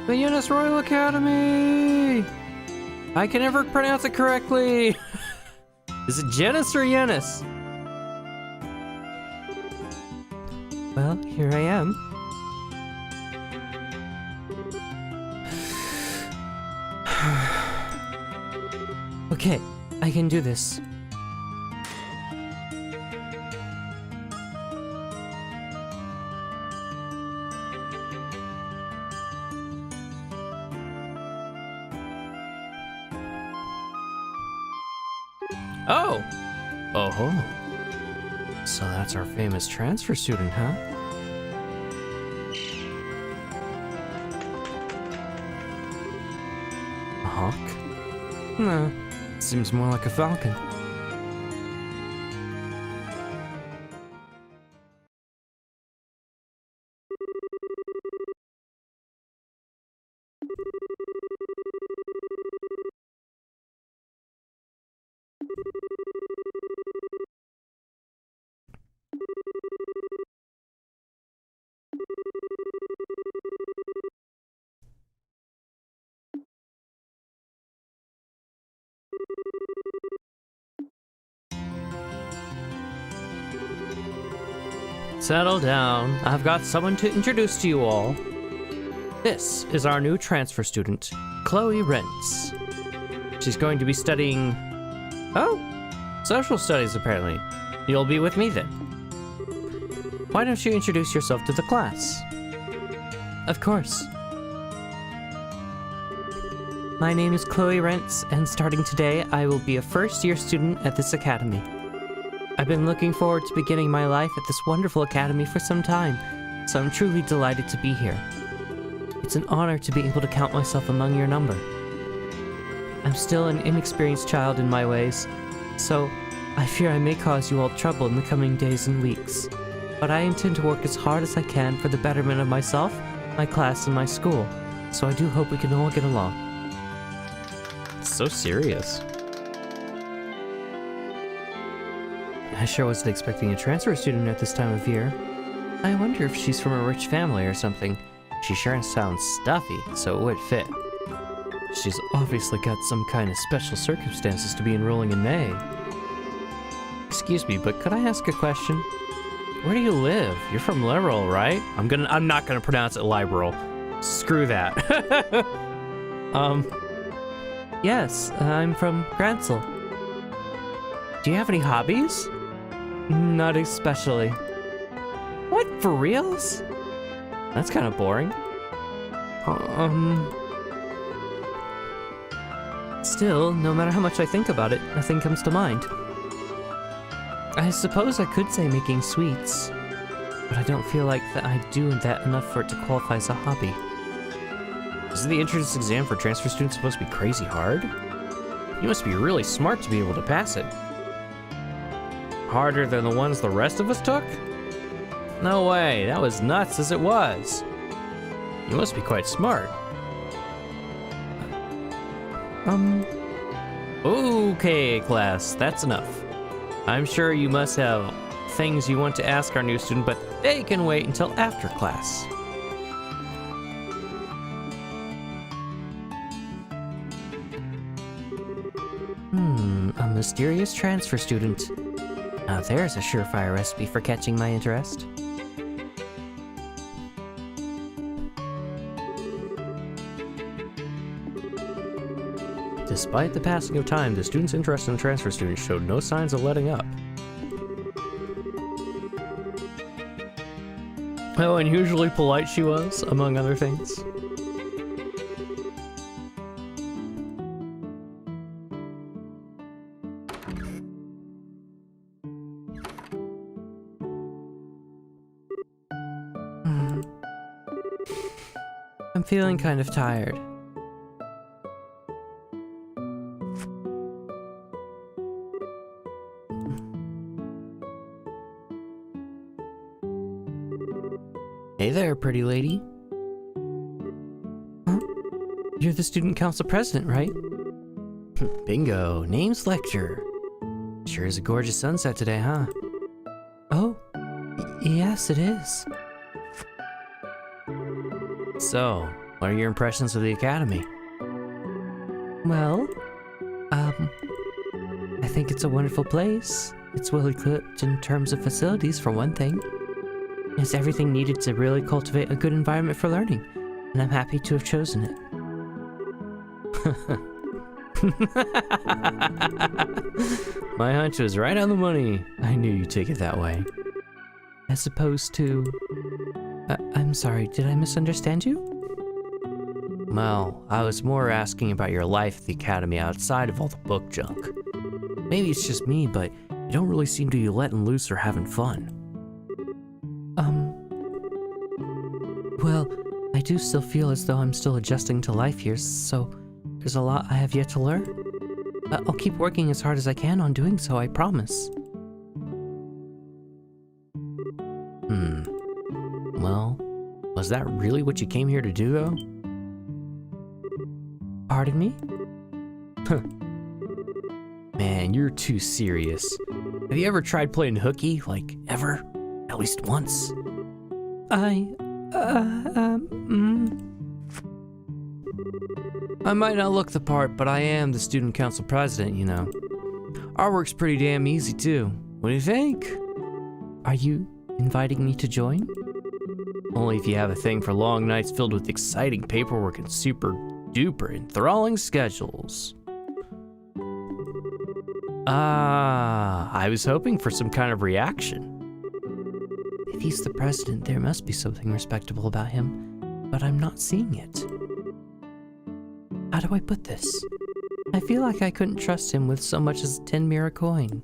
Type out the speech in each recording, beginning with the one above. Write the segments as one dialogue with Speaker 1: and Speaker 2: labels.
Speaker 1: The Eunice Royal Academy! I can never pronounce it correctly! Is it Genis or Eunice? Well, here I am. Okay, I can do this. Oh! Oh-ho. So that's our famous transfer student, huh? A hawk? Nah, seems more like a falcon. Settle down. I've got someone to introduce to you all. This is our new transfer student, Kloe Rinz. She's going to be studying... Oh, social studies apparently. You'll be with me then. Why don't you introduce yourself to the class? Of course. My name is Kloe Rinz, and starting today, I will be a first-year student at this academy. I've been looking forward to beginning my life at this wonderful academy for some time, so I'm truly delighted to be here. It's an honor to be able to count myself among your number. I'm still an inexperienced child in my ways, so I fear I may cause you all trouble in the coming days and weeks. But I intend to work as hard as I can for the betterment of myself, my class, and my school, so I do hope we can all get along. It's so serious. I sure wasn't expecting a transfer student at this time of year. I wonder if she's from a rich family or something. She sure sounds stuffy, so it would fit. She's obviously got some kind of special circumstances to be enrolling in May. Excuse me, but could I ask a question? Where do you live? You're from Liberal, right? I'm not gonna pronounce it Liberal. Screw that. Yes, I'm from Gransel. Do you have any hobbies? Not especially. What, for reals? That's kind of boring. Still, no matter how much I think about it, nothing comes to mind. I suppose I could say making sweets, but I don't feel like that I do that enough for it to qualify as a hobby. Isn't the entrance exam for transfer students supposed to be crazy hard? You must be really smart to be able to pass it. Harder than the ones the rest of us took? No way, that was nuts as it was. You must be quite smart. Okay, class, that's enough. I'm sure you must have things you want to ask our new student, but they can wait until after class. A mysterious transfer student. Now there's a surefire recipe for catching my interest. Despite the passing of time, the student's interest in the transfer student showed no signs of letting up. How unusually polite she was, among other things. I'm feeling kind of tired. Hey there, pretty lady. Huh? You're the student council president, right? Bingo, name's Lecture. Sure is a gorgeous sunset today, huh? Oh, yes it is. So, What are your impressions of the academy? Well, I think it's a wonderful place. It's well equipped in terms of facilities, for one thing. It's everything needed to really cultivate a good environment for learning, and I'm happy to have chosen it. My hunch was right on the money. I knew you'd take it that way. As opposed to... I'm sorry, did I misunderstand you? Well, I was more asking about your life at the academy outside of all the book junk. Maybe it's just me, but you don't really seem to be letting loose or having fun. Well, I do still feel as though I'm still adjusting to life here, so there's a lot I have yet to learn. I'll keep working as hard as I can on doing so, I promise. Well, was that really what you came here to do, though? Pardon me? Man, you're too serious. Have you ever tried playing hooky? Like, ever? At least once? I might not look the part, but I am the student council president, you know. Our work's pretty damn easy, too. What do you think? Are you inviting me to join? Only if you have a thing for long nights filled with exciting paperwork and super duper enthralling schedules. I was hoping for some kind of reaction. If he's the president, there must be something respectable about him, but I'm not seeing it. How do I put this? I feel like I couldn't trust him with so much as a 10 mira coin.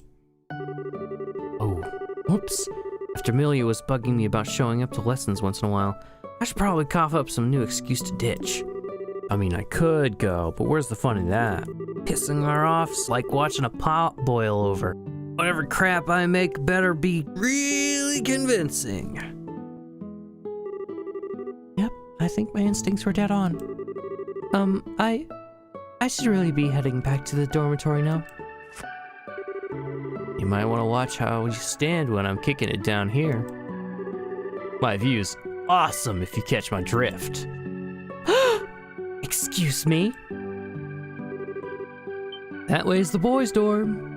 Speaker 1: Oh, whoops. After Amelia was bugging me about showing up to lessons once in a while, I should probably cough up some new excuse to ditch. I mean, I could go, but where's the fun in that? Pissing her off is like watching a pot boil over. Whatever crap I make better be really convincing. Yep, I think my instincts were dead on. I should really be heading back to the dormitory now. You might want to watch how you stand when I'm kicking it down here. My view's awesome if you catch my drift. Excuse me? That way's the boys' dorm.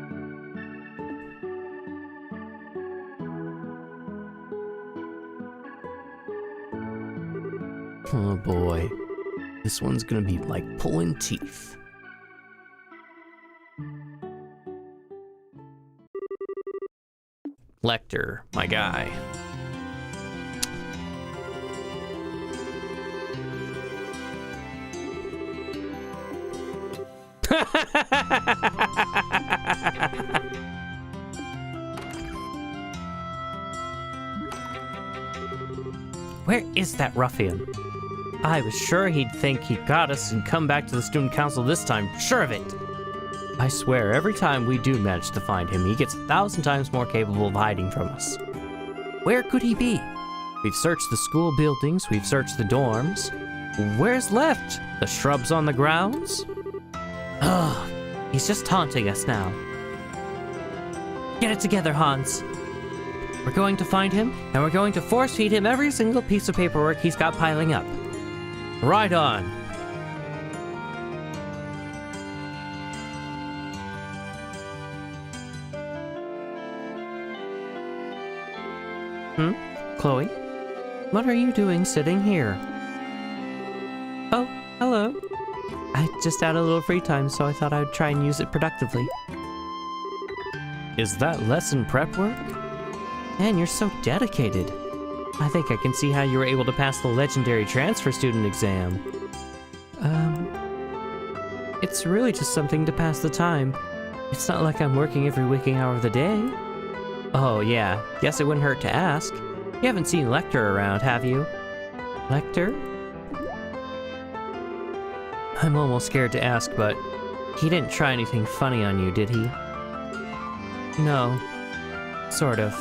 Speaker 1: Oh boy. This one's gonna be like pulling teeth. Lecter, my guy. Where is that ruffian? I was sure he'd think he got us and come back to the student council this time, sure of it. I swear, every time we do manage to find him, he gets 1,000 times more capable of hiding from us. Where could he be? We've searched the school buildings, we've searched the dorms. Where's left? The shrubs on the grounds? Ugh, he's just taunting us now. Get it together, Hans. We're going to find him, and we're going to force feed him every single piece of paperwork he's got piling up. Right on. Chloe? What are you doing sitting here? Oh, hello. I just had a little free time, so I thought I'd try and use it productively. Is that lesson prep work? Man, you're so dedicated. I think I can see how you were able to pass the legendary transfer student exam. It's really just something to pass the time. It's not like I'm working every waking hour of the day. Oh yeah, guess it wouldn't hurt to ask. You haven't seen Lecter around, have you? Lecter? I'm almost scared to ask, but he didn't try anything funny on you, did he? No. Sort of.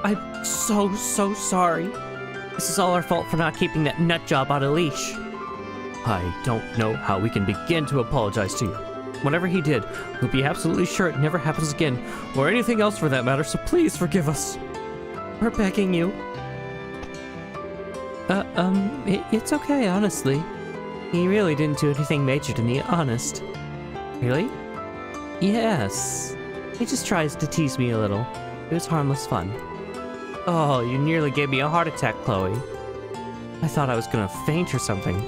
Speaker 1: I'm so sorry. This is all our fault for not keeping that nut job on a leash. I don't know how we can begin to apologize to you. Whatever he did, we'll be absolutely sure it never happens again, or anything else for that matter, so please forgive us. We're begging you. It's okay, honestly. He really didn't do anything major to me, honest. Really? Yes. He just tries to tease me a little. It was harmless fun. Oh, you nearly gave me a heart attack, Kloe. I thought I was gonna faint or something.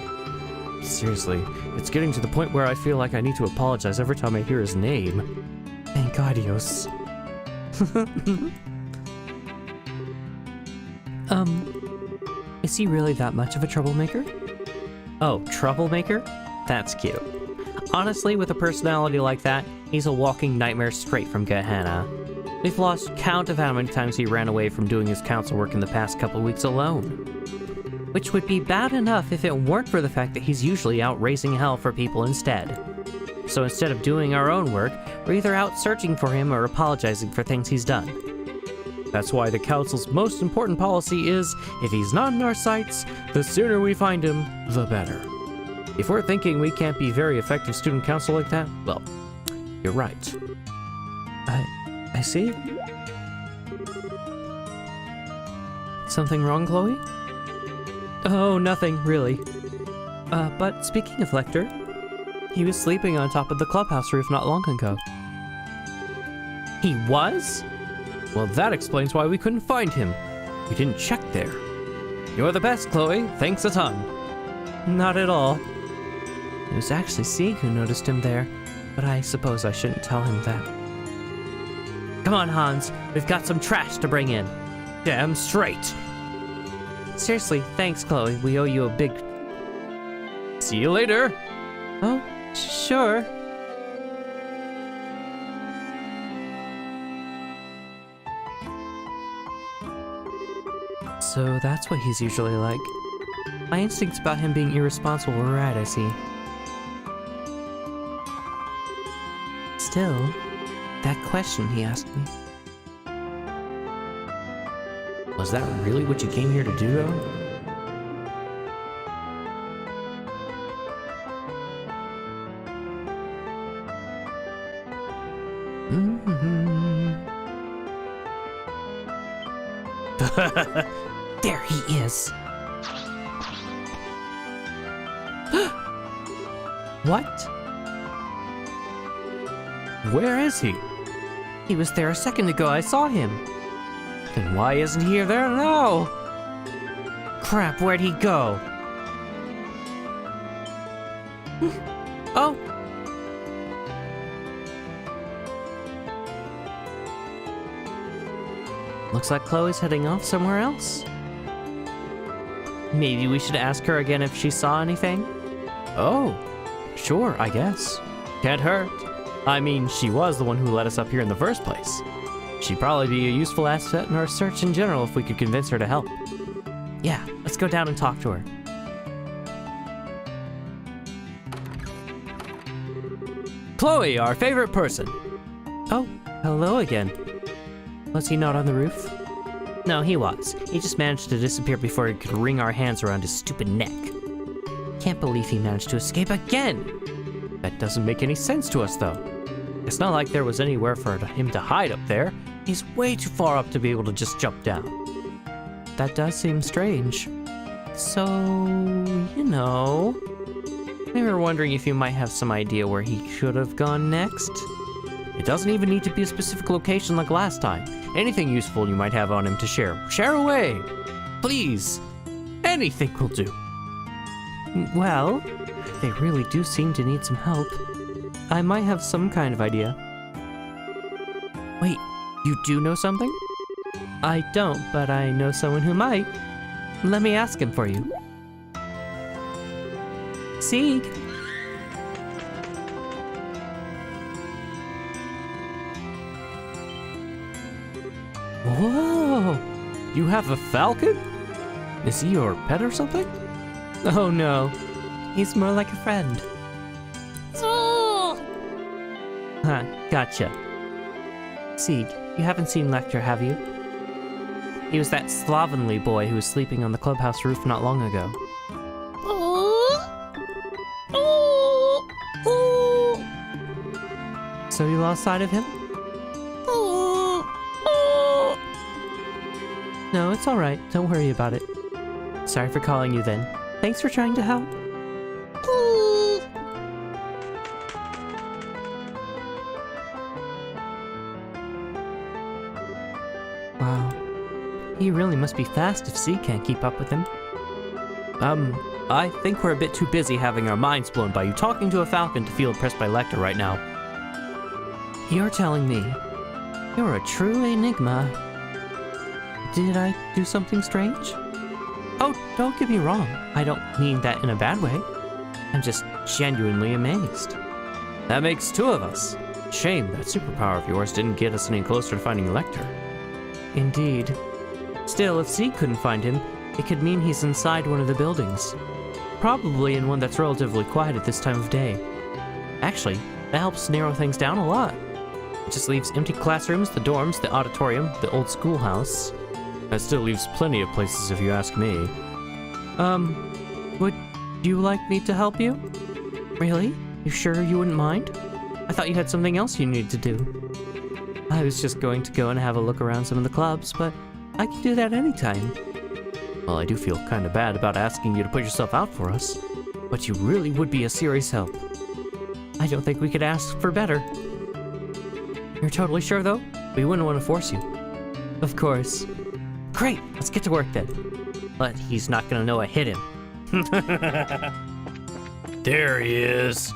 Speaker 1: Seriously, it's getting to the point where I feel like I need to apologize every time I hear his name. Thank God, Dios. Is he really that much of a troublemaker? Oh, troublemaker? That's cute. Honestly, with a personality like that, he's a walking nightmare straight from Gehenna. We've lost count of how many times he ran away from doing his council work in the past couple weeks alone. Which would be bad enough if it weren't for the fact that he's usually out raising hell for people instead. So instead of doing our own work, we're either out searching for him or apologizing for things he's done. That's why the council's most important policy is, if he's not in our sights, the sooner we find him, the better. If we're thinking we can't be very effective student council like that, well, you're right. I see. Something wrong, Kloe? Oh, nothing, really. But speaking of Lecter, he was sleeping on top of the clubhouse roof not long ago. He was? Well, that explains why we couldn't find him. We didn't check there. You're the best, Kloe. Thanks a ton. Not at all. It was actually Sieg who noticed him there, but I suppose I shouldn't tell him that. Come on, Hans. We've got some trash to bring in. Damn straight. Seriously, thanks, Kloe. We owe you a big... See you later. Oh, sure. So that's what he's usually like. My instincts about him being irresponsible were right, I see. Still, that question he asked me. Was that really what you came here to do, though? There he is. What? Where is he? He was there a second ago. I saw him. Then why isn't he there now? Crap, where'd he go? Oh. Looks like Chloe's heading off somewhere else. Maybe we should ask her again if she saw anything? Oh, sure, I guess. Can't hurt. I mean, she was the one who led us up here in the first place. She'd probably be a useful asset in our search in general if we could convince her to help. Yeah, let's go down and talk to her. Kloe, our favorite person. Oh, hello again. Was he not on the roof? No, he was. He just managed to disappear before he could wring our hands around his stupid neck. Can't believe he managed to escape again. That doesn't make any sense to us, though. It's not like there was anywhere for him to hide up there. He's way too far up to be able to just jump down. That does seem strange. So, you know, we were wondering if you might have some idea where he should have gone next. It doesn't even need to be a specific location like last time. Anything useful you might have on him to share. Share away! Please! Anything will do. Well, they really do seem to need some help. I might have some kind of idea. Wait, you do know something? I don't, but I know someone who might. Let me ask him for you. Sieg! Whoa! You have a falcon? Is he your pet or something? Oh no, he's more like a friend. Huh, gotcha. Sieg, you haven't seen Lecter, have you? He was that slovenly boy who was sleeping on the clubhouse roof not long ago. So you lost sight of him? No, it's alright. Don't worry about it. Sorry for calling you then. Thanks for trying to help. Wow. He really must be fast if C can't keep up with him. I think we're a bit too busy having our minds blown by you talking to a falcon to feel impressed by Lecter right now. You're telling me you're a true enigma. Did I do something strange? Oh, don't get me wrong. I don't mean that in a bad way. I'm just genuinely amazed. That makes two of us. Shame that superpower of yours didn't get us any closer to finding Lecter. Indeed. Still, if C couldn't find him, it could mean he's inside one of the buildings. Probably in one that's relatively quiet at this time of day. Actually, that helps narrow things down a lot. It just leaves empty classrooms, the dorms, the auditorium, the old schoolhouse. That still leaves plenty of places if you ask me. Would you like me to help you? Really? You sure you wouldn't mind? I thought you had something else you needed to do. I was just going to go and have a look around some of the clubs, but I can do that anytime. Well, I do feel kind of bad about asking you to put yourself out for us, but you really would be a serious help. I don't think we could ask for better. You're totally sure, though? We wouldn't want to force you. Of course. Great, let's get to work then. But he's not gonna know I hit him. There he is.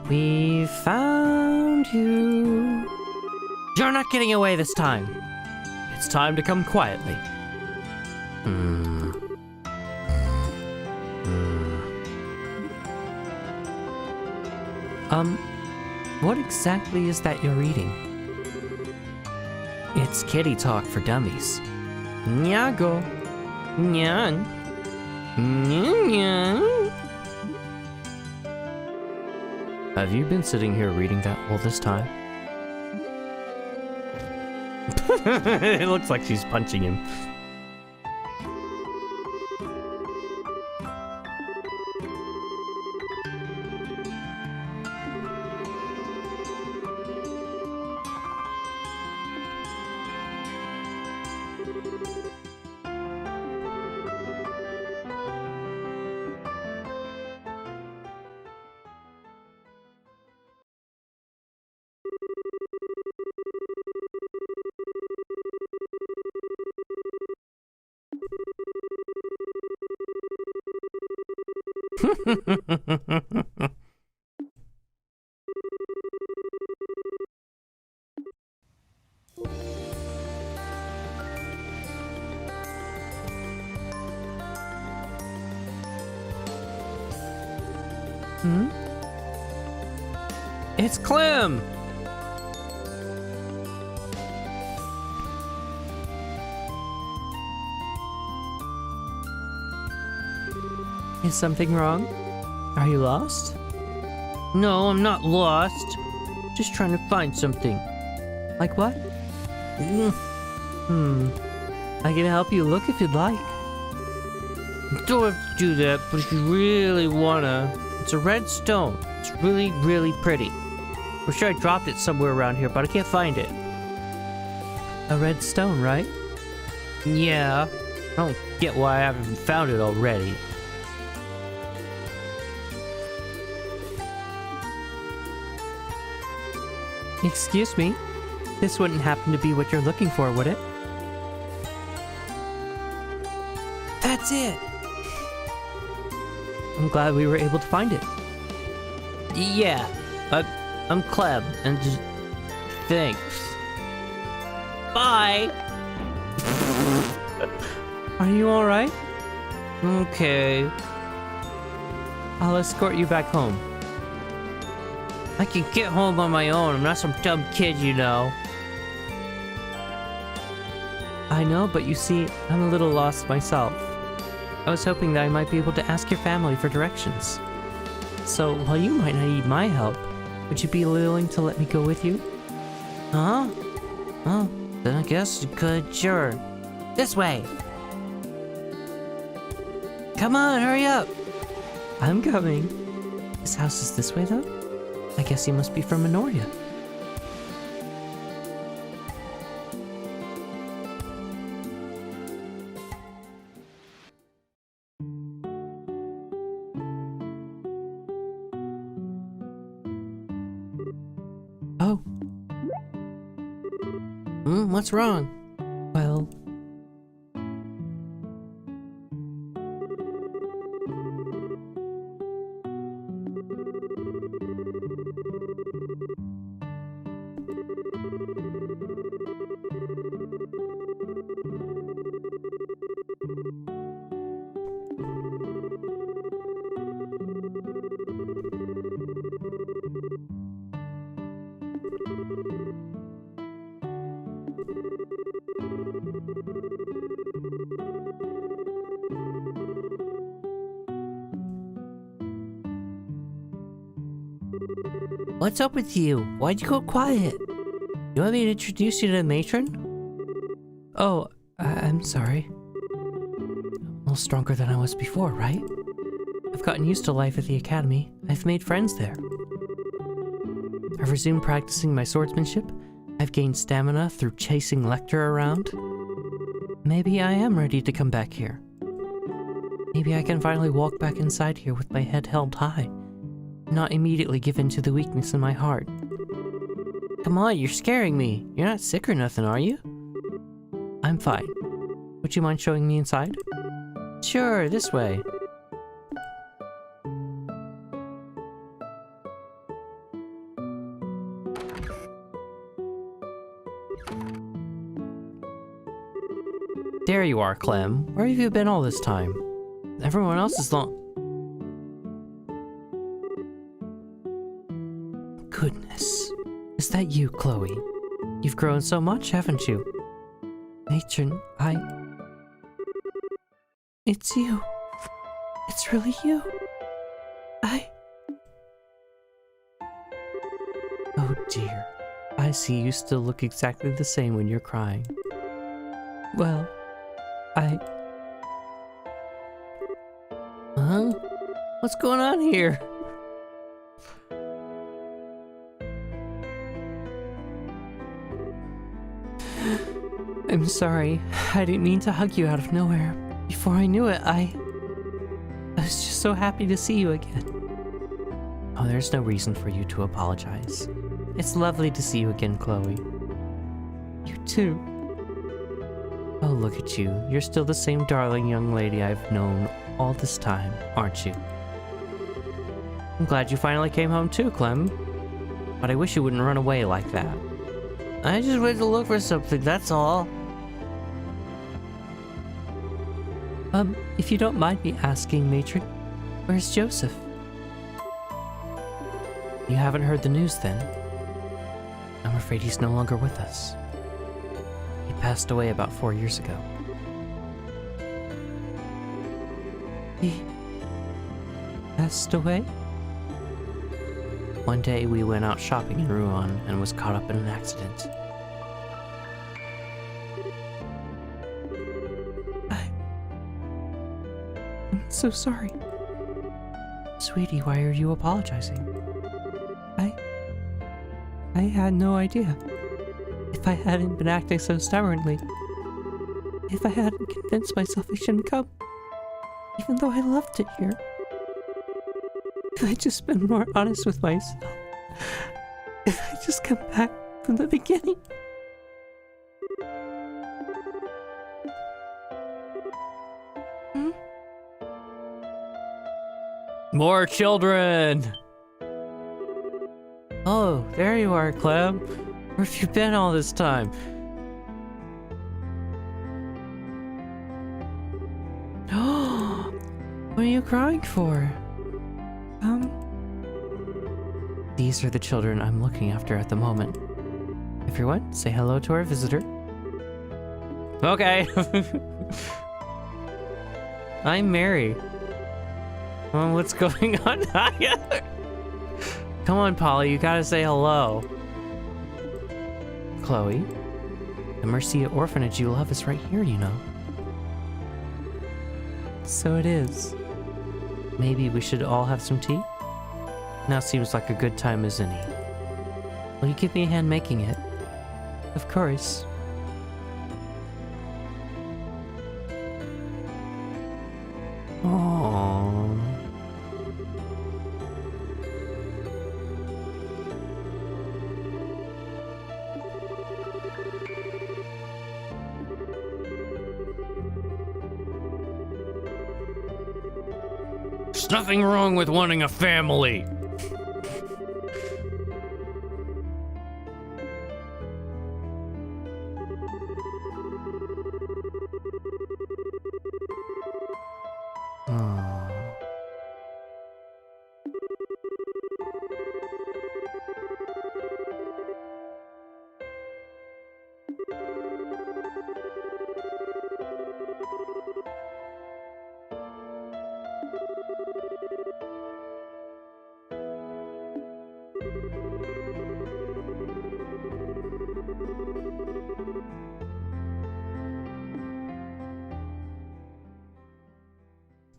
Speaker 1: We found you. You're not getting away this time. It's time to come quietly. What exactly is that you're reading? It's kitty talk for dummies. Nyago. Nyan. Nyan. Have you been sitting here reading that all this time? It looks like she's punching him. It's Clem! Is something wrong? Are you lost? No, I'm not lost. Just trying to find something. Like what? I can help you look if you'd like. You don't have to do that, but if you really wanna. It's a red stone. It's really, really pretty. I'm sure I dropped it somewhere around here, but I can't find it. A red stone, right? Yeah. I don't get why I haven't found it already. Excuse me? This wouldn't happen to be what you're looking for, would it? That's it! I'm glad we were able to find it. Yeah, I'm Clem, and just... thanks. Bye! Are you alright? Okay. I'll escort you back home. I can get home on my own. I'm not some dumb kid, you know. I know, but you see, I'm a little lost myself. I was hoping that I might be able to ask your family for directions. So, while you might not need my help, would you be willing to let me go with you? Huh? Oh, then I guess you could, sure. This way! Come on, hurry up! I'm coming. This house is this way, though? I guess he must be from Minoria. Oh. What's wrong? Well... What's up with you? Why'd you go quiet? You want me to introduce you to the matron? Oh, I'm sorry. I'm a little stronger than I was before, right? I've gotten used to life at the academy. I've made friends there. I've resumed practicing my swordsmanship. I've gained stamina through chasing Lecter around. Maybe I am ready to come back here. Maybe I can finally walk back inside here with my head held high. Not immediately give in to the weakness in my heart. Come on, you're scaring me. You're not sick or nothing, are you? I'm fine. Would you mind showing me inside? Sure, this way. There you are, Clem. Where have you been all this time? Everyone else is long... Goodness. Is that you, Kloe? You've grown so much, haven't you? Matron, It's you. It's really you. Oh dear. I see you still look exactly the same when you're crying. Well, Huh? What's going on here? I'm sorry. I didn't mean to hug you out of nowhere. Before I knew it, I was just so happy to see you again. Oh, there's no reason for you to apologize. It's lovely to see you again, Kloe. You too. Oh, look at you. You're still the same darling young lady I've known all this time, aren't you? I'm glad you finally came home too, Clem. But I wish you wouldn't run away like that. I just went to look for something, that's all. If you don't mind me asking, Matron, where's Joseph? You haven't heard the news then? I'm afraid he's no longer with us. He passed away about 4 years ago. He passed away? One day we went out shopping in Rouen and was caught up in an accident. I'm so sorry. Sweetie, why are you apologizing? I had no idea. If I hadn't been acting so stubbornly, if I hadn't convinced myself I shouldn't come, even though I loved it here, if I'd just been more honest with myself, if I'd just come back from the beginning. More children! Oh, there you are, Clem. Where have you been all this time? What are you crying for? These are the children I'm looking after at the moment. Everyone, say hello to our visitor. Okay. I'm Mary. What's going on? Come on, Polly, you gotta say hello. Kloe, the Mercia orphanage you love is right here, you know. So it is. Maybe we should all have some tea? Now seems like a good time as any. Will you give me a hand making it? Of course. Aww. There's nothing wrong with wanting a family.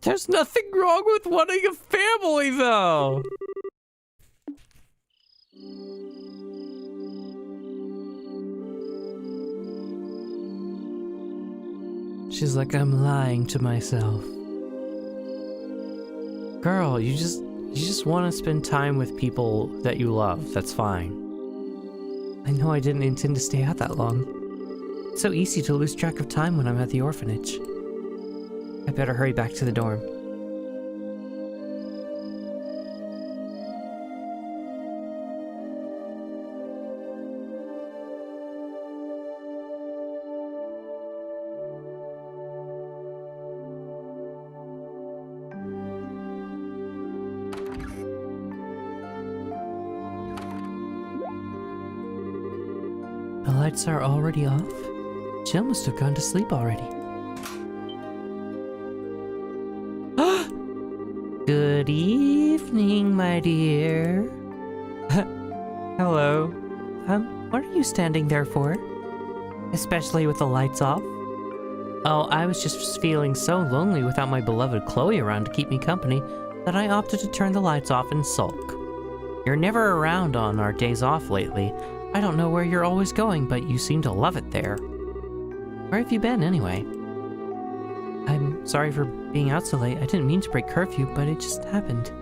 Speaker 1: There's nothing wrong with wanting a family, though. She's like, I'm lying to myself. Girl, you just want to spend time with people that you love. That's fine. I know I didn't intend to stay out that long. It's so easy to lose track of time when I'm at the orphanage. I better hurry back to the dorm. The lights are already off? Jill must have gone to sleep already. Good evening, my dear. Hello. What are you standing there for? Especially with the lights off? Oh, I was just feeling so lonely without my beloved Kloe around to keep me company that I opted to turn the lights off and sulk. You're never around on our days off lately. I don't know where you're always going, but you seem to love it there. Where have you been, anyway? I'm sorry for being out so late. I didn't mean to break curfew, but it just happened.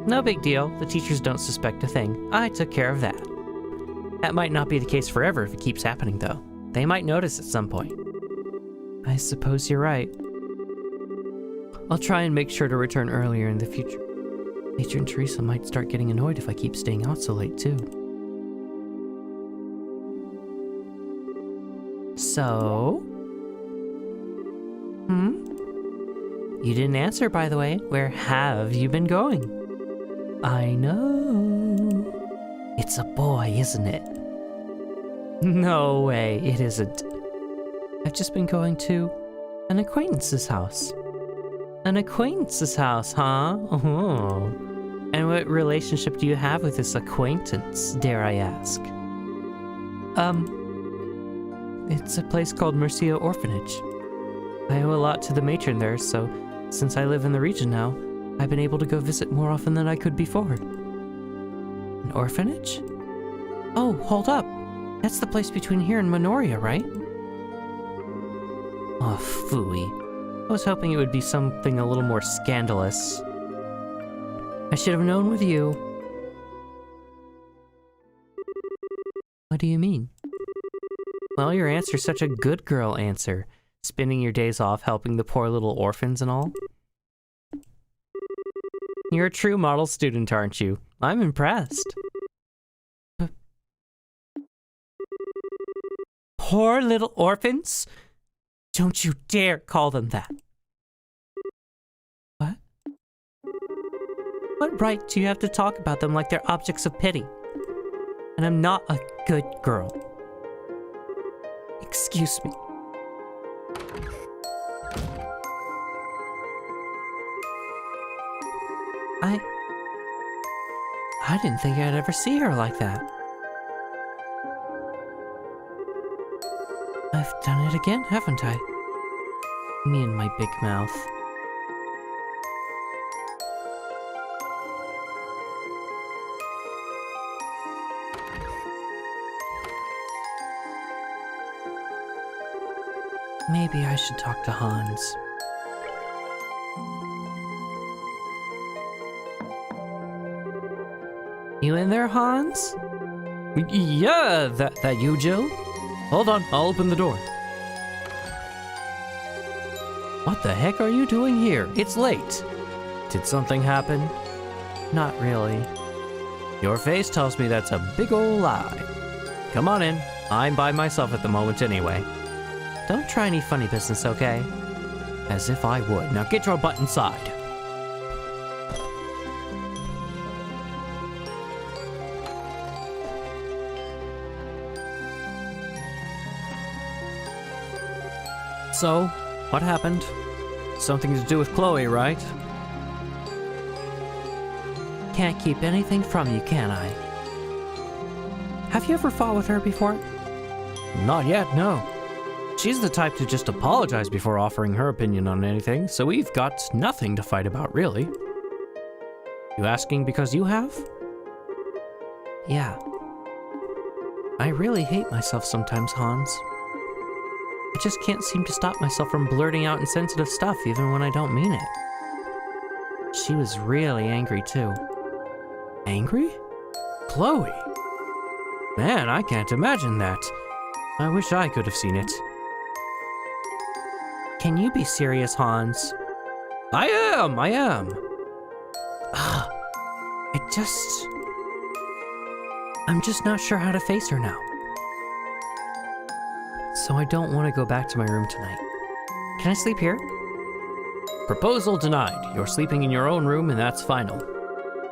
Speaker 1: No big deal. The teachers don't suspect a thing. I took care of that. That might not be the case forever if it keeps happening, though. They might notice at some point. I suppose you're right. I'll try and make sure to return earlier in the future. Matron Teresa might start getting annoyed if I keep staying out so late, too. So... You didn't answer, by the way. Where have you been going? I know. It's a boy, isn't it? No way, it isn't. I've just been going to an acquaintance's house. An acquaintance's house, huh? Oh. And what relationship do you have with this acquaintance, dare I ask? It's a place called Mercia Orphanage. I owe a lot to the matron there, so since I live in the region now, I've been able to go visit more often than I could before. An orphanage? Oh, hold up. That's the place between here and Minoria, right? Oh, phooey. I was hoping it would be something a little more scandalous. I should have known with you. What do you mean? Well, your answer's such a good girl answer. Spending your days off helping the poor little orphans and all. You're a true model student, aren't you? I'm impressed. Poor little orphans? Don't you dare call them that. What? What right do you have to talk about them like they're objects of pity? And I'm not a good girl. Excuse me. I didn't think I'd ever see her like that. I've done it again, haven't I? Me and my big mouth. Maybe I should talk to Hans. You in there, Hans?
Speaker 2: Yeah, that you, Jill? Hold on, I'll open the door. What the heck are you doing here? It's late. Did something happen?
Speaker 1: Not really.
Speaker 2: Your face tells me that's a big ol' lie. Come on in. I'm by myself at the moment anyway.
Speaker 1: Don't try any funny business, okay?
Speaker 2: As if I would. Now get your butt inside. So, what happened? Something to do with Kloe, right?
Speaker 1: Can't keep anything from you, can I? Have you ever fought with her before?
Speaker 2: Not yet, no. She's the type to just apologize before offering her opinion on anything, so we've got nothing to fight about, really. You asking because you have?
Speaker 1: Yeah. I really hate myself sometimes, Hans. I just can't seem to stop myself from blurting out insensitive stuff even when I don't mean it. She was really angry too.
Speaker 2: Angry? Kloe? Man, I can't imagine that. I wish I could have seen it.
Speaker 1: Can you be serious, Hans?
Speaker 2: I am.
Speaker 1: I'm just not sure how to face her now. So I don't want to go back to my room tonight. Can I sleep here?
Speaker 2: Proposal denied. You're sleeping in your own room and that's final.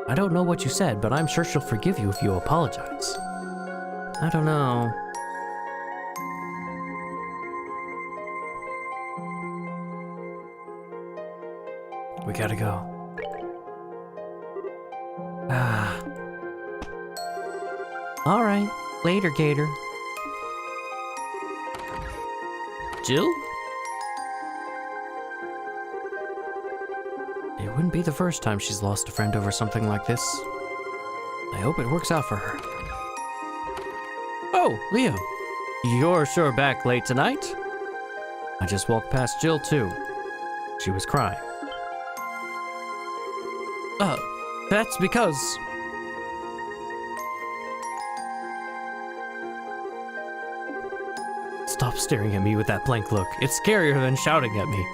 Speaker 2: I don't know what you said, but I'm sure she'll forgive you if you apologize.
Speaker 1: I don't know.
Speaker 2: We gotta go.
Speaker 1: All right. Later, Gator.
Speaker 2: Jill? It wouldn't be the first time she's lost a friend over something like this. I hope it works out for her. Oh, Leo. You're sure back late tonight? I just walked past Jill, too. She was crying. That's because... Stop staring at me with that blank look. It's scarier than shouting at me.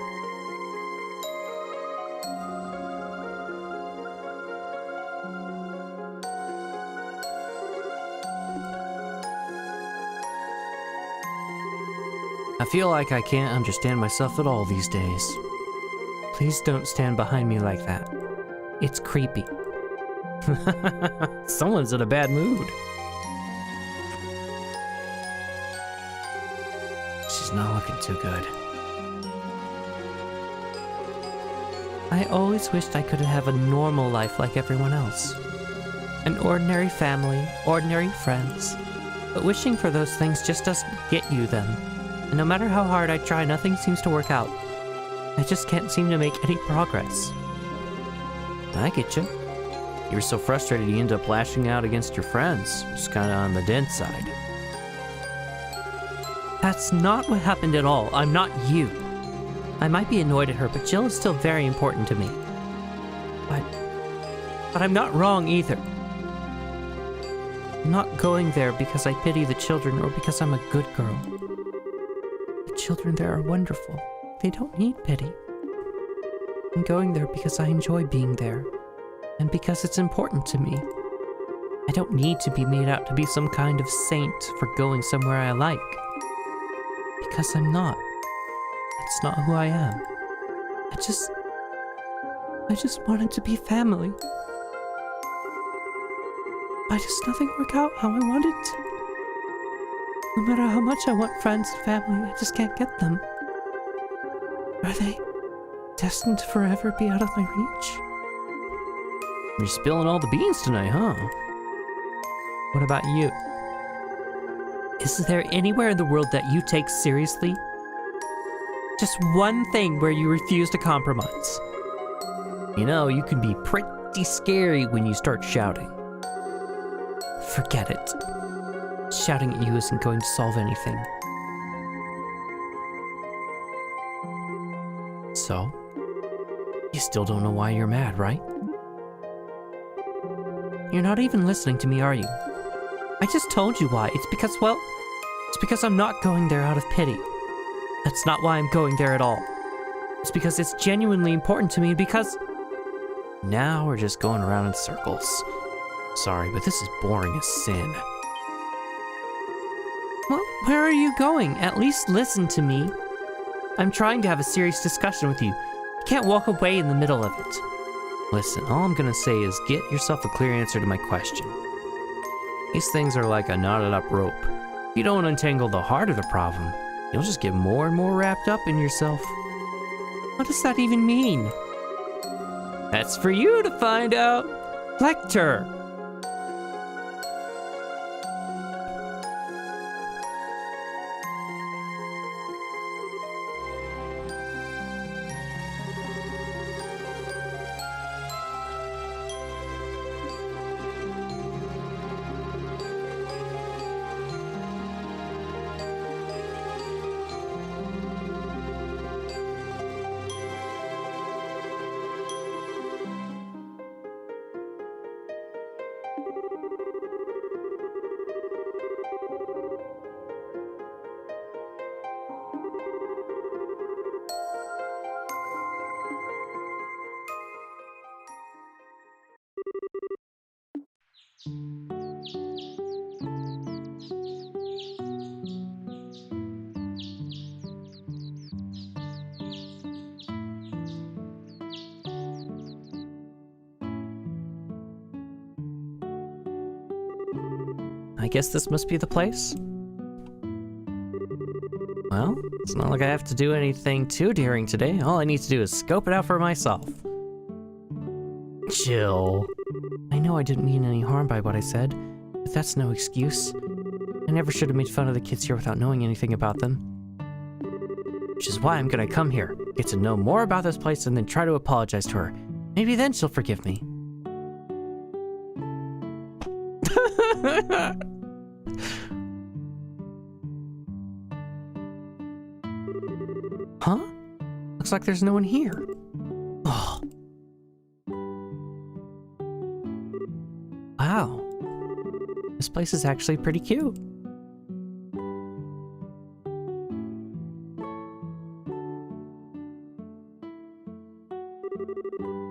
Speaker 2: I feel like I can't understand myself at all these days.
Speaker 1: Please don't stand behind me like that. It's creepy.
Speaker 2: Someone's in a bad mood. She's not looking too good.
Speaker 1: I always wished I could have a normal life like everyone else. An ordinary family, ordinary friends. But wishing for those things just doesn't get you them. And no matter how hard I try, nothing seems to work out. I just can't seem to make any progress.
Speaker 2: I get you. You're so frustrated you end up lashing out against your friends. Just kind of on the dense side.
Speaker 1: That's not what happened at all. I'm not you. I might be annoyed at her, but Jill is still very important to me. But I'm not wrong either. I'm not going there because I pity the children or because I'm a good girl. The children there are wonderful. They don't need pity. I'm going there because I enjoy being there, and because it's important to me. I don't need to be made out to be some kind of saint for going somewhere I like. Because I'm not. That's not who I am. I just wanted to be family. Why does nothing work out how I want it? No matter how much I want friends and family, I just can't get them. Are they destined to forever be out of my reach?
Speaker 2: You're spilling all the beans tonight, huh?
Speaker 1: What about you? Is there anywhere in the world that you take seriously? Just one thing where you refuse to compromise.
Speaker 2: You know, you can be pretty scary when you start shouting.
Speaker 1: Forget it. Shouting at you isn't going to solve anything.
Speaker 2: So? You still don't know why you're mad, right?
Speaker 1: You're not even listening to me, are you? I just told you why. It's because I'm not going there out of pity. That's not why I'm going there at all. It's because it's genuinely important to me, because...
Speaker 2: Now we're just going around in circles. Sorry, but this is boring as sin.
Speaker 1: Well, where are you going? At least listen to me. I'm trying to have a serious discussion with you. You can't walk away in the middle of it.
Speaker 2: Listen, all I'm gonna say is get yourself a clear answer to my question. These things are like a knotted up rope. If you don't untangle the heart of the problem, you'll just get more and more wrapped up in yourself.
Speaker 1: What does that even mean?
Speaker 2: That's for you to find out.
Speaker 1: Lecter!
Speaker 2: I guess this must be the place. Well, it's not like I have to do anything too daring today. All I need to do is scope it out for myself. Chill.
Speaker 1: I know I didn't mean any harm by what I said, but that's no excuse. I never should have made fun of the kids here without knowing anything about them.
Speaker 2: Which is why I'm gonna come here, get to know more about this place, and then try to apologize to her. Maybe then she'll forgive me.
Speaker 1: Huh? Looks like there's no one here.
Speaker 2: Oh.
Speaker 1: Wow. This place is actually pretty cute.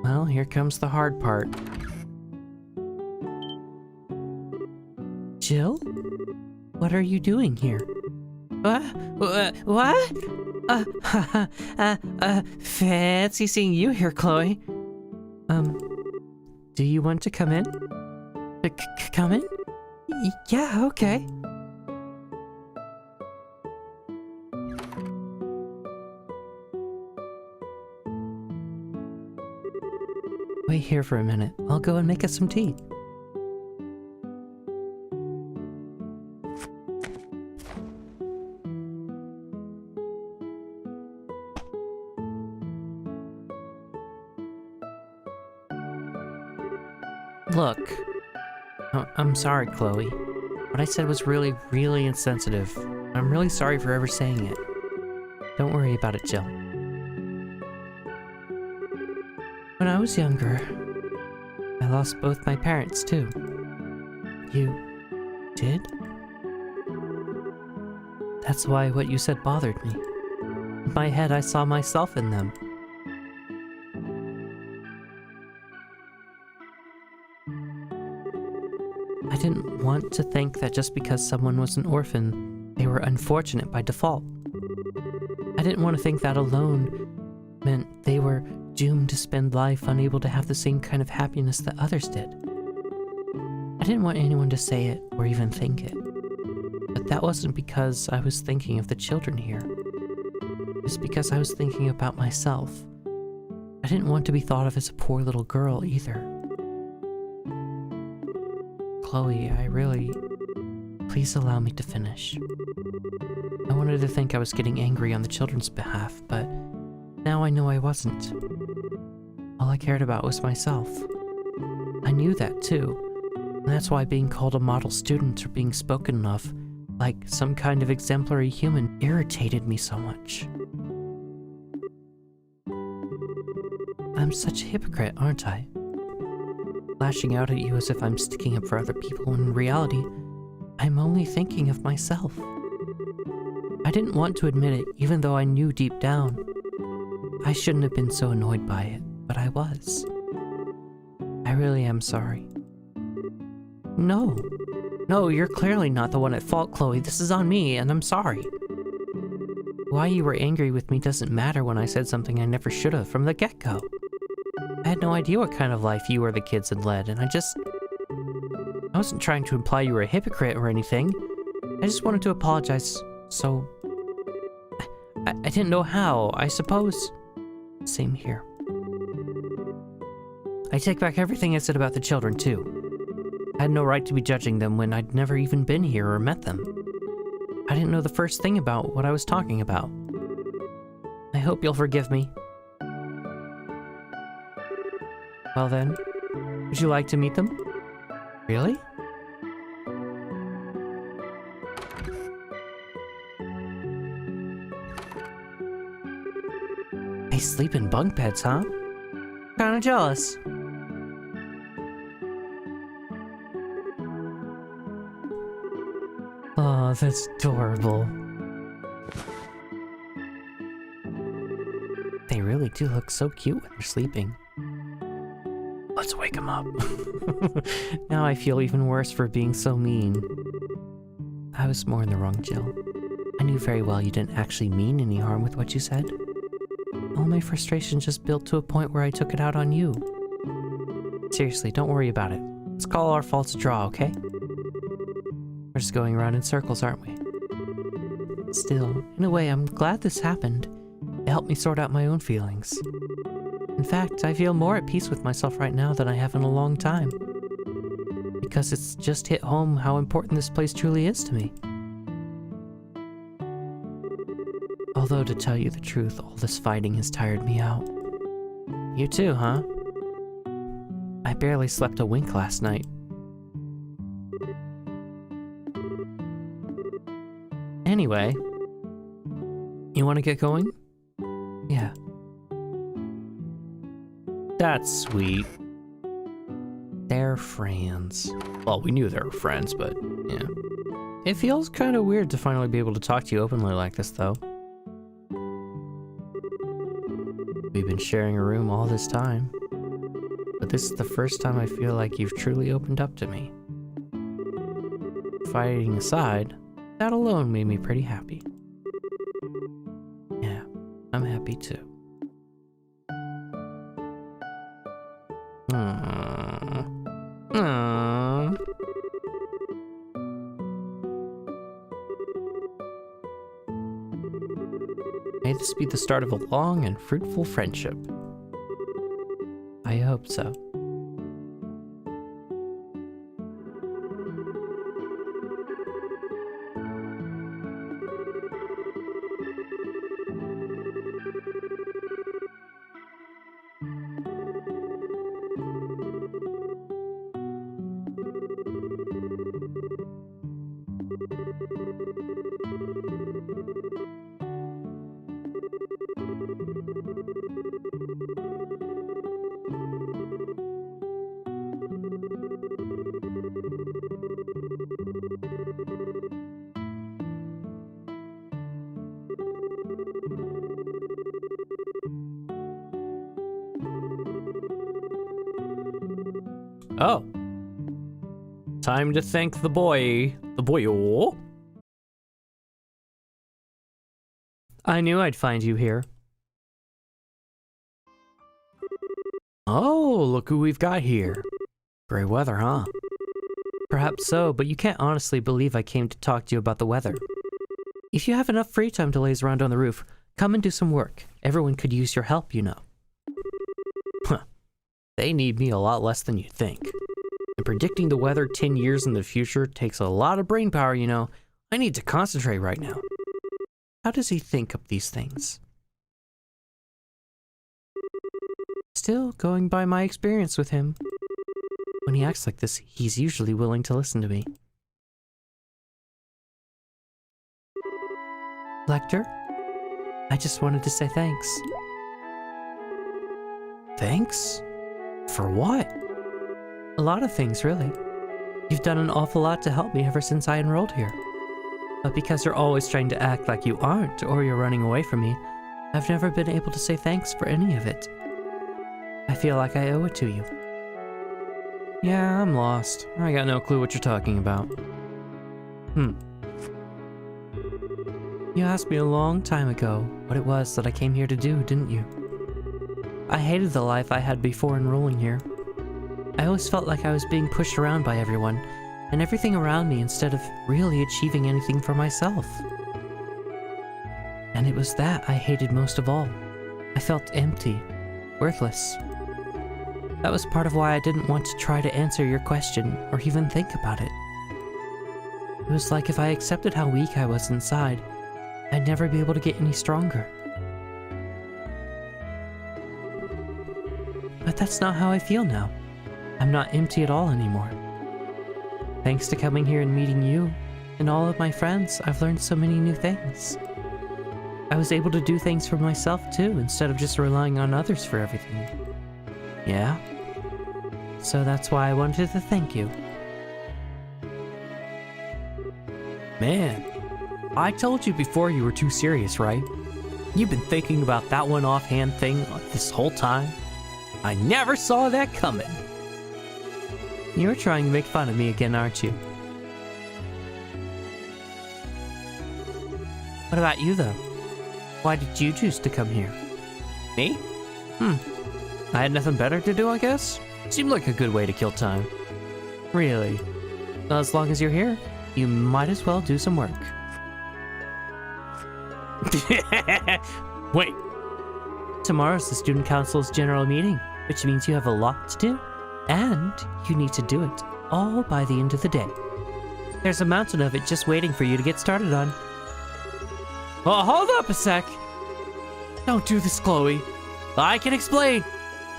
Speaker 2: Well, here comes the hard part.
Speaker 1: Jill? What are you doing here? What? Fancy seeing you here, Kloe. Do you want to come in? Come in? Yeah, okay. Wait here for a minute. I'll go and make us some tea.
Speaker 2: Look. Oh, I'm sorry, Kloe. What I said was really, really insensitive. I'm really sorry for ever saying it.
Speaker 1: Don't worry about it, Jill. When I was younger, I lost both my parents, too. You did? That's why what you said bothered me. In my head, I saw myself in them. I didn't want to think that just because someone was an orphan, they were unfortunate by default. I didn't want to think that alone meant they were doomed to spend life unable to have the same kind of happiness that others did. I didn't want anyone to say it or even think it. But that wasn't because I was thinking of the children here. It was because I was thinking about myself. I didn't want to be thought of as a poor little girl either. Kloe, please allow me to finish. I wanted to think I was getting angry on the children's behalf, but now I know I wasn't. All I cared about was myself. I knew that too, and that's why being called a model student or being spoken of like some kind of exemplary human irritated me so much. I'm such a hypocrite, aren't I? Lashing out at you as if I'm sticking up for other people when in reality, I'm only thinking of myself. I didn't want to admit it, even though I knew deep down. I shouldn't have been so annoyed by it, but I was. I really am sorry. No, you're clearly not the one at fault, Kloe. This is on me, and I'm sorry. Why you were angry with me doesn't matter when I said something I never should have from the get-go. I had no idea what kind of life you or the kids had led, and I wasn't trying to imply you were a hypocrite or anything. I just wanted to apologize, so... I didn't know how, I suppose. Same here. I take back everything I said about the children, too. I had no right to be judging them when I'd never even been here or met them. I didn't know the first thing about what I was talking about. I hope you'll forgive me. Well then, would you like to meet them? Really? They sleep in bunk beds, huh? Kinda jealous. Oh, that's adorable. They really do look so cute when they're sleeping. Let's wake them up. Now I feel even worse for being so mean. I was more in the wrong, Jill. I knew very well you didn't actually mean any harm with what you said. All my frustration just built to a point where I took it out on you. Seriously, don't worry about it. Let's call our faults a draw, okay? We're just going around in circles, aren't we? Still, in a way, I'm glad this happened. It helped me sort out my own feelings. In fact, I feel more at peace with myself right now than I have in a long time. Because it's just hit home how important this place truly is to me. Although, to tell you the truth, all this fighting has tired me out. You too, huh? I barely slept a wink last night. Anyway, you want to get going? Yeah. That's sweet. They're friends. Well, we knew they were friends, but yeah. It feels kind of weird to finally be able to talk to you openly like this, though. We've been sharing a room all this time, but this is the first time I feel like you've truly opened up to me. Fighting aside, that alone made me pretty happy. Yeah, I'm happy too. May this be the start of a long and fruitful friendship. I hope so. Oh. Time to thank the boy. The boy-o. I knew I'd find you here. Oh, look who we've got here. Great weather, huh? Perhaps so, but you can't honestly believe I came to talk to you about the weather. If you have enough free time to laze around on the roof, come and do some work. Everyone could use your help, you know. Huh. They need me a lot less than you think. And predicting the weather 10 years in the future takes a lot of brain power, you know. I need to concentrate right now. How does he think up these things? Still, going by my experience with him, when he acts like this, he's usually willing to listen to me. Lecter, I just wanted to say thanks.
Speaker 2: Thanks? For what?
Speaker 1: A lot of things, really. You've done an awful lot to help me ever since I enrolled here. But because you're always trying to act like you aren't, or you're running away from me, I've never been able to say thanks for any of it. I feel like I owe it to you.
Speaker 2: Yeah, I'm lost. I got no clue what you're talking about.
Speaker 1: You asked me a long time ago what it was that I came here to do, didn't you? I hated the life I had before enrolling here. I always felt like I was being pushed around by everyone, and everything around me instead of really achieving anything for myself. And it was that I hated most of all. I felt empty, worthless. That was part of why I didn't want to try to answer your question or even think about it. It was like if I accepted how weak I was inside, I'd never be able to get any stronger. But that's not how I feel now. I'm not empty at all anymore. Thanks to coming here and meeting you and all of my friends, I've learned so many new things. I was able to do things for myself too, instead of just relying on others for everything. Yeah? So that's why I wanted to thank you.
Speaker 2: Man, I told you before you were too serious, right? You've been thinking about that one offhand thing this whole time? I never saw that coming.
Speaker 1: You're trying to make fun of me again, aren't you? What about you, though? Why did you choose to come here?
Speaker 2: Me? I had nothing better to do, I guess? Seemed like a good way to kill time.
Speaker 1: Really? Well, as long as you're here, you might as well do some work.
Speaker 2: Wait.
Speaker 1: Tomorrow's the Student Council's general meeting, which means you have a lot to do, and you need to do it all by the end of the day. There's a mountain of it just waiting for you to get started on.
Speaker 2: Oh, hold up a sec. Don't do this, Kloe. I can explain.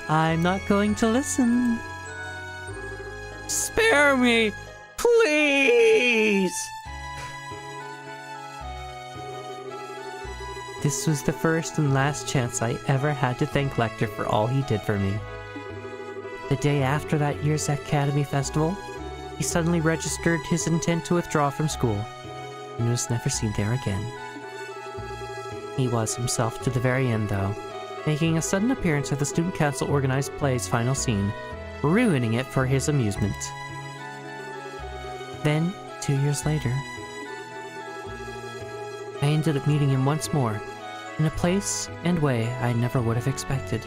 Speaker 1: I'm not going to listen.
Speaker 2: Spare me, please.
Speaker 1: This was the first and last chance I ever had to thank Lecter for all he did for me. The day after that year's Academy Festival, he suddenly registered his intent to withdraw from school, and was never seen there again. He was himself to the very end, though, making a sudden appearance at the Student Council organized play's final scene, ruining it for his amusement. Then, 2 years later, I ended up meeting him once more, in a place and way I never would have expected.